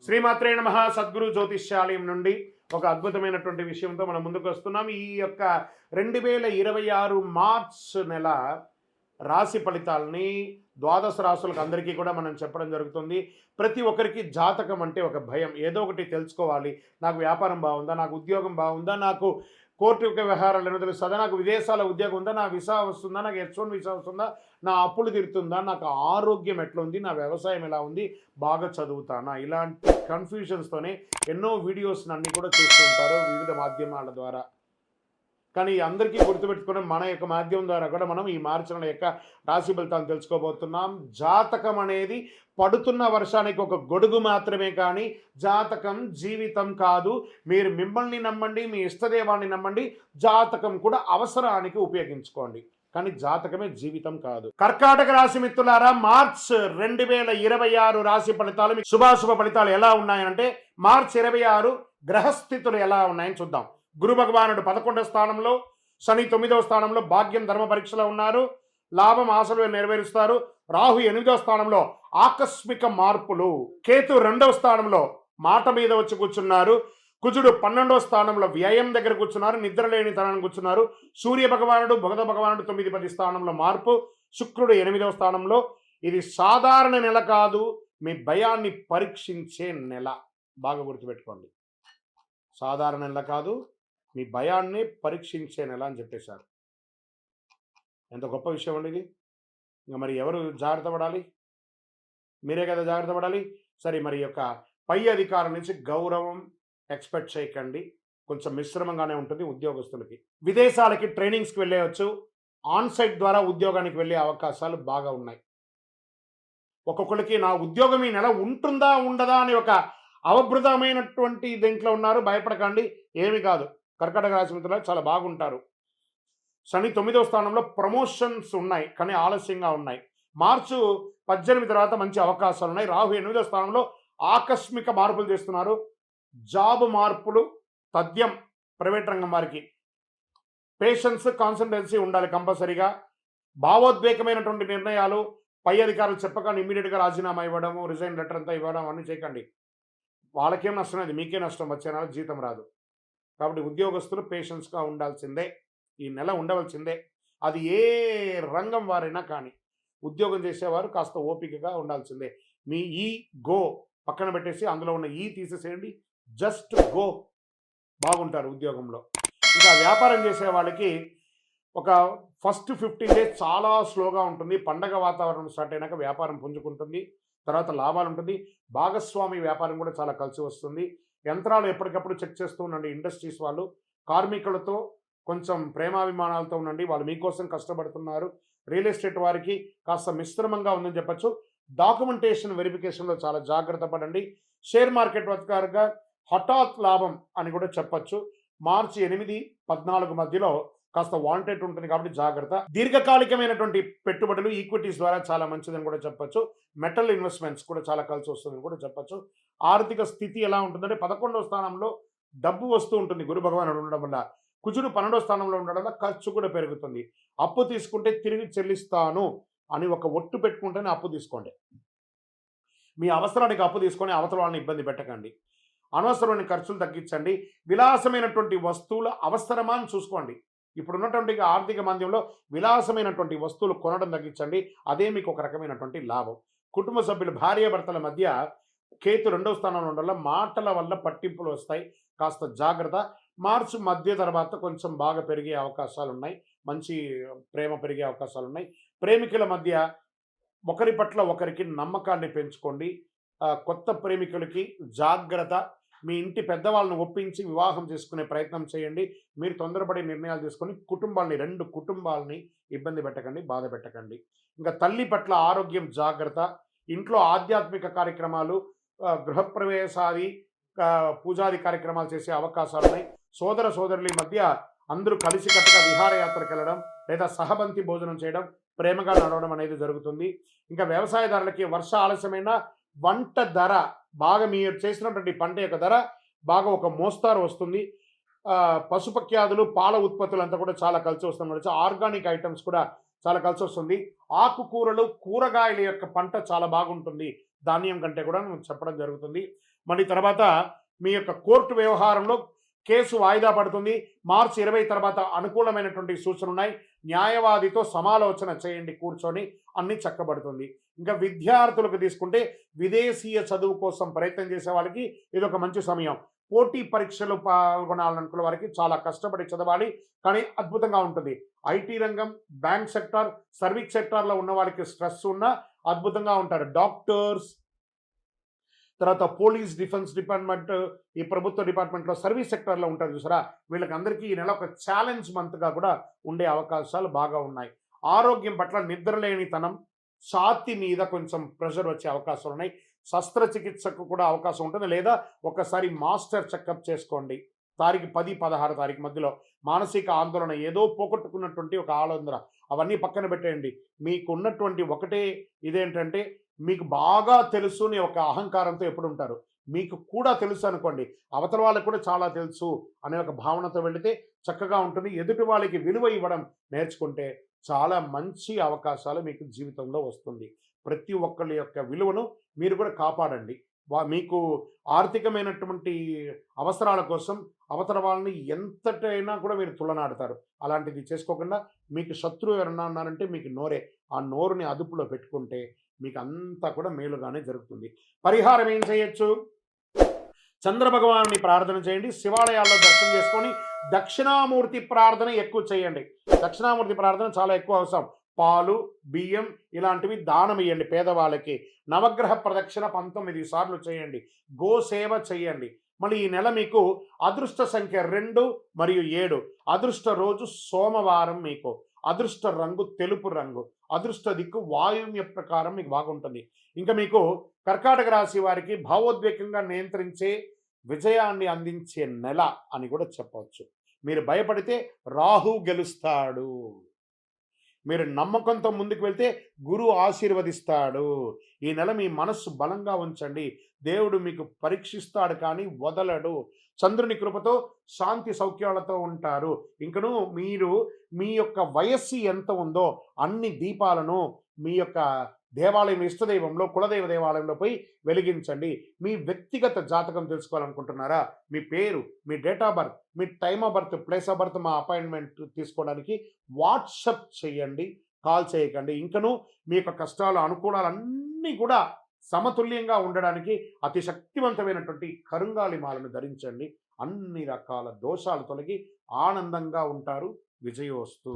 శ్రీమాత్రే నమః. సద్గురు జ్యోతిష్యాలయం నుండి ఒక అద్భుతమైనటువంటి విషయంతో మనం ముందుకు వస్తున్నాం. ఈ యొక్క 2026 మార్చ్ నెల రాశి ఫలితాలని ద్వాదశ రాశులకు అందరికీ కూడా మనం చెప్పడం జరుగుతుంది. ప్రతి ఒక్కరికి జాతకం అంటే ఒక భయం. ఏదో ఒకటి తెలుసుకోవాలి. నాకు వ్యాపారం బాగుందా, నాకు ఉద్యోగం బాగుందా, నాకు కోర్టు వ్యవహారాలు ఏమో తెలుస్తుందా, నాకు విదేశాల ఉద్యోగం ఉందా, నా వీసా వస్తుందా, నాకు H1 వీసా వస్తుందా, నా అప్పులు తీరుతుందా, నాకు ఆరోగ్యం ఎట్లా ఉంది, నా వ్యవసాయం ఎలా ఉంది, బాగా చదువుతానా, ఇలాంటి కన్ఫ్యూజన్స్తోనే ఎన్నో వీడియోస్ అన్నీ కూడా చూస్తూ ఉంటారు వివిధ మాధ్యమాల ద్వారా. కానీ అందరికీ గుర్తుపెట్టుకుని మన యొక్క మాధ్యమం ద్వారా కూడా మనం ఈ మార్చి నెల యొక్క రాశి ఫలితాలను తెలుసుకోబోతున్నాం. జాతకం అనేది పడుతున్న వర్షానికి ఒక గొడుగు మాత్రమే, కానీ జాతకం జీవితం కాదు. మీరు మిమ్మల్ని నమ్మండి, మీ ఇష్టదేవాన్ని నమ్మండి, జాతకం కూడా అవసరానికి ఉపయోగించుకోండి, కానీ జాతకమే జీవితం కాదు. కర్కాటక రాశి మిత్రులారా, మార్చ్ 2026 రాశి ఫలితాలు, మీకు శుభాశుభ ఫలితాలు ఎలా ఉన్నాయంటే, మార్చ్ 26 గ్రహస్థితులు ఎలా ఉన్నాయని చూద్దాం. గురు భగవానుడు 11వ స్థానంలో, శని 9వ స్థానంలో భాగ్యం ధర్మ పరీక్షలో ఉన్నారు. లాభం ఆశలు నెరవేరుస్తారు. రాహు 8వ స్థానంలో ఆకస్మిక మార్పులు. కేతు 2వ స్థానంలో మాట మీద వచ్చి కూర్చున్నారు. కుజుడు 12వ స్థానంలో వ్యయం దగ్గర కూర్చున్నారు. నిద్రలేని తనాన్ని కూర్చున్నారు. సూర్య భగవానుడు బుధ భగవానుడు 9-10 స్థానంలో మార్పు. శుక్రుడు 8వ స్థానంలో. ఇది సాధారణ నెల కాదు, మీ భయాన్ని పరీక్షించే నెల. బాగా గుర్తుపెట్టుకోండి. సాధారణ నెల కాదు, మీ భయాన్ని పరీక్షించే నెల అని చెప్పేశారు. ఎంత గొప్ప విషయం అండి ఇది. ఇంకా మరి ఎవరు జాగ్రత్త పడాలి? మీరే కదా జాగ్రత్త పడాలి. సరే, మరి యొక్క పై అధికారుల నుంచి గౌరవం ఎక్స్పెక్ట్ చేయకండి. కొంచెం మిశ్రమంగానే ఉంటుంది ఉద్యోగస్తులకి. విదేశాలకి ట్రైనింగ్స్కి వెళ్ళేయచ్చు. ఆన్సైట్ ద్వారా ఉద్యోగానికి వెళ్ళే అవకాశాలు బాగా ఉన్నాయి. ఒక్కొక్కరికి నా ఉద్యోగం ఈ నెల ఉంటుందా ఉండదా అని ఒక అవబృతమైనటువంటి దీంట్లో ఉన్నారు. భయపడకండి, ఏమి కాదు. కర్కాటక రాశి మిత్రులు చాలా బాగుంటారు. శని 9వ స్థానంలో ప్రమోషన్స్ ఉన్నాయి, కానీ ఆలస్యంగా ఉన్నాయి. మార్చి 18 తర్వాత మంచి అవకాశాలు ఉన్నాయి. రాహు 8వ స్థానంలో ఆకస్మిక మార్పులు చేస్తున్నారు. జాబ్ మార్పులు తథ్యం. ప్రైవేట్ రంగం వారికి పేషెన్స్, కాన్సంట్రెన్సీ ఉండాలి కంపల్సరీగా. భావోద్వేగమైనటువంటి నిర్ణయాలు పై అధికారులు చెప్పగానే ఇమ్మీడియట్గా రాజీనామా ఇవ్వడము, రిజైన్ లెటర్ అంతా ఇవ్వడం అన్నీ చేయకండి. వాళ్ళకేం నష్టం లేదు, మీకే నష్టం. వచ్చే నెల జీతం రాదు. కాబట్టి ఉద్యోగస్తులు పేషెన్స్గా ఉండాల్సిందే. ఈ నెల ఉండవలసిందే. అది ఏ రంగం వారైనా కానీ ఉద్యోగం చేసేవారు కాస్త ఓపికగా ఉండాల్సిందే. మీ ఈ గో పక్కన పెట్టేసి అందులో ఉన్న ఈ తీసేసేయండి. Just go. బాగుంటారు ఉద్యోగంలో. ఇంకా వ్యాపారం చేసే వాళ్ళకి ఒక ఫస్ట్ 15 డేస్ చాలా స్లోగా ఉంటుంది. పండగ వాతావరణం స్టార్ట్ అయినాక వ్యాపారం పుంజుకుంటుంది. తర్వాత లాభాలు ఉంటుంది. భాగస్వామి వ్యాపారం కూడా చాలా కలిసి వస్తుంది. యంత్రాలు ఎప్పటికప్పుడు చెక్ చేస్తూ ఉండండి. ఇండస్ట్రీస్ వాళ్ళు కార్మికులతో కొంచెం ప్రేమాభిమానాలతో ఉండండి. వాళ్ళు మీకోసం కష్టపడుతున్నారు. రియల్ ఎస్టేట్ వారికి కాస్త మిశ్రమంగా ఉందని చెప్పచ్చు. డాక్యుమెంటేషన్ వెరిఫికేషన్లో చాలా జాగ్రత్త పడండి. షేర్ మార్కెట్ వర్గారుగా హఠాత్ లాభం అని కూడా చెప్పచ్చు. మార్చి 8-14 మధ్యలో కాస్త వాంటెడ్ ఉంటుంది, కాబట్టి జాగ్రత్త. దీర్ఘకాలికమైనటువంటి పెట్టుబడులు ఈక్విటీస్ ద్వారా చాలా మంచిదని కూడా చెప్పచ్చు. మెటల్ ఇన్వెస్ట్మెంట్స్ కూడా చాలా కలిసి వస్తుందని కూడా చెప్పచ్చు. ఆర్థిక స్థితి ఎలా ఉంటుందంటే 11వ స్థానంలో డబ్బు వస్తూ ఉంటుంది గురు భగవానుడు ఉండడం వల్ల. కుజుడు 12వ స్థానంలో ఉండడం వల్ల ఖర్చు కూడా పెరుగుతుంది. అప్పు తీసుకుంటే తిరిగి చెల్లిస్తాను అని ఒక ఒట్టు పెట్టుకుంటేనే అప్పు తీసుకోండి. మీ అవసరానికి అప్పు తీసుకొని అవతల వాళ్ళని ఇబ్బంది పెట్టకండి. అనవసరమైన ఖర్చులు తగ్గించండి. విలాసమైనటువంటి వస్తువుల అవసరమా అని చూసుకోండి. ఇప్పుడున్నటువంటి ఆర్థిక మాంద్యంలో విలాసమైనటువంటి వస్తువులు కొనడం తగ్గించండి. అదే మీకు ఒక రకమైనటువంటి లాభం. కుటుంబ సభ్యులు భార్యాభర్తల మధ్య కేతు 2వ స్థానంలో ఉండడం వల్ల మాటల వల్ల పట్టింపులు వస్తాయి. కాస్త జాగ్రత్త. మార్చి మధ్య తర్వాత కొంచెం బాగా పెరిగే అవకాశాలు ఉన్నాయి. మంచి ప్రేమ పెరిగే అవకాశాలు ఉన్నాయి. ప్రేమికుల మధ్య ఒకరి పట్ల ఒకరికి నమ్మకాన్ని పెంచుకోండి. కొత్త ప్రేమికులకి జాగ్రత్త. మీ ఇంటి పెద్దవాళ్ళను ఒప్పించి వివాహం చేసుకునే ప్రయత్నం చేయండి. మీరు తొందరపడి నిర్ణయాలు తీసుకొని రెండు కుటుంబాలని ఇబ్బంది పెట్టకండి, బాధ పెట్టకండి. ఇంకా తల్లి పట్ల ఆరోగ్యం జాగ్రత్త. ఇంట్లో ఆధ్యాత్మిక కార్యక్రమాలు, గృహప్రవేశాది, పూజాది కార్యక్రమాలు చేసే అవకాశాలు ఉన్నాయి. సోదర సోదరుల మధ్య అందరూ కలిసికట్టుగా విహారయాత్రకు వెళ్ళడం లేదా సహబంతి భోజనం చేయడం, ప్రేమగా నడవడం అనేది జరుగుతుంది. ఇంకా వ్యవసాయదారులకి వర్ష ఆలస్యమైన వంట ధర బాగా, మీరు చేసినటువంటి పంట యొక్క ధర బాగా ఒక మోస్తారు వస్తుంది. పశుపక్ష్యాదులు, పాల ఉత్పత్తులు అంతా కూడా చాలా కలిసి వస్తుంది. ఆర్గానిక్ ఐటమ్స్ కూడా చాలా కలిసి వస్తుంది. ఆకుకూరలు, కూరగాయల యొక్క పంట చాలా బాగుంటుంది ధాన్యం కంటే కూడా చెప్పడం జరుగుతుంది. మళ్ళీ తర్వాత మీ యొక్క కోర్టు వ్యవహారంలో కేసు వాయిదా పడుతుంది. మార్చి 20 తర్వాత అనుకూలమైనటువంటి సూచనలు ఉన్నాయి. న్యాయవాదితో సమాలోచన చేయండి కూర్చొని, అన్ని చక్కబడుతుంది. ఇంకా విద్యార్థులకు తీసుకుంటే విదేశీయ చదువు కోసం ప్రయత్నం చేసే వాళ్ళకి ఇది ఒక మంచి సమయం. పోటీ పరీక్షలు పాల్గొనాలనుకున్న వారికి చాలా కష్టపడి చదవాలి, కానీ అద్భుతంగా ఉంటుంది. ఐటీ రంగం, బ్యాంక్ సెక్టార్, సర్వీస్ సెక్టార్లో ఉన్న వాళ్ళకి స్ట్రెస్ ఉన్నా అద్భుతంగా ఉంటారు. డాక్టర్స్, తర్వాత పోలీస్, డిఫెన్స్ డిపార్ట్మెంట్, ఈ ప్రభుత్వ డిపార్ట్మెంట్లో సర్వీస్ సెక్టార్లో ఉంటారు చూసారా, వీళ్ళకి అందరికీ ఈ నెల ఒక ఛాలెంజ్ మంత్గా కూడా ఉండే అవకాశాలు బాగా ఉన్నాయి. ఆరోగ్యం పట్ల నిద్రలేనితనం, ఛాతీ మీద కొంచెం ప్రెషర్ వచ్చే అవకాశాలు ఉన్నాయి. శస్త్రచికిత్సకు కూడా అవకాశం ఉంటుంది, లేదా ఒకసారి మాస్టర్ చెకప్ చేసుకోండి. తారీఖు 10, 16 తారీఖు మధ్యలో మానసిక ఆందోళన, ఏదో పోగొట్టుకున్నటువంటి ఒక ఆందోళన, అవన్నీ పక్కన పెట్టేయండి. మీకు ఉన్నటువంటి ఒకటే ఇదేంటంటే, మీకు బాగా తెలుసు అనే ఒక అహంకారంతో ఎప్పుడు ఉంటారు. మీకు కూడా తెలుసు అనుకోండి, అవతల వాళ్ళకి కూడా చాలా తెలుసు అనే ఒక భావనతో వెళితే చక్కగా ఉంటుంది. ఎదుటి వాళ్ళకి విలువ ఇవ్వడం నేర్చుకుంటే చాలా మంచి అవకాశాలు మీకు జీవితంలో వస్తుంది. ప్రతి ఒక్కళ్ళ యొక్క విలువను మీరు కూడా కాపాడండి. మీకు ఆర్థికమైనటువంటి అవసరాల కోసం అవతల వాళ్ళని ఎంతటైనా కూడా మీరు తులనాడతారు. అలాంటిది చేసుకోకుండా, మీకు శత్రువు ఎవరన్నా ఉన్నారంటే మీకు నోరే, ఆ నోరుని అదుపులో పెట్టుకుంటే మీకు అంతా కూడా మేలుగానే జరుగుతుంది. పరిహారం ఏం చేయొచ్చు? చంద్రభగవాన్ని ప్రార్థన చేయండి, శివాలయాల్లో దర్శనం చేసుకొని దక్షిణామూర్తి ప్రార్థన ఎక్కువ చేయండి. దక్షిణామూర్తి ప్రార్థన చాలా ఎక్కువ అవసరం. పాలు, బియ్యం ఇలాంటివి దానం ఇవ్వండి పేదవాళ్ళకి. నవగ్రహ ప్రదక్షిణ 19 సార్లు చేయండి. గోసేవ చేయండి. మళ్ళీ ఈ నెల మీకు అదృష్ట సంఖ్య 2 మరియు 7. అదృష్ట రోజు సోమవారం. మీకు అదృష్ట రంగు తెలుపు రంగు. అదృష్ట దిక్కు వాయువ్య ప్రకారం మీకు బాగుంటుంది. ఇంకా మీకు కర్కాటక రాశి వారికి భావోద్వేగంగా నియంత్రించే, విజయాన్ని అందించే నెల అని కూడా చెప్పవచ్చు. మీరు భయపడితే రాహు గెలుస్తాడు. మీరు నమ్మకంతో ముందుకు వెళ్తే గురువు ఆశీర్వదిస్తాడు. ఈ నెల మీ మనస్సు బలంగా ఉంచండి. దేవుడు మీకు పరీక్షిస్తాడు కానీ వదలడు. చంద్రుని కృపతో శాంతి సౌఖ్యాలతో ఉంటారు. ఇంకను మీరు మీ యొక్క వయస్సు ఎంత ఉందో అన్ని దీపాలను మీ యొక్క దేవాలయం, ఇష్టదైవంలో, కులదైవ దేవాలయంలో పోయి వెలిగించండి. మీ వ్యక్తిగత జాతకం తెలుసుకోవాలనుకుంటున్నారా? మీ పేరు, మీ డేట్ ఆఫ్ బర్త్, మీ time of birth, place of birth, మా అపాయింట్మెంట్ తీసుకోవడానికి వాట్సప్ చేయండి, కాల్ చేయకండి. ఇంకను మీ యొక్క కష్టాలు, అనుకూలాలన్నీ కూడా సమతుల్యంగా ఉండడానికి అతి శక్తివంతమైనటువంటి కరుంగాలి మాలను ధరించండి. అన్ని రకాల దోషాలు తొలగి ఆనందంగా ఉంటారు. విజయోస్తు.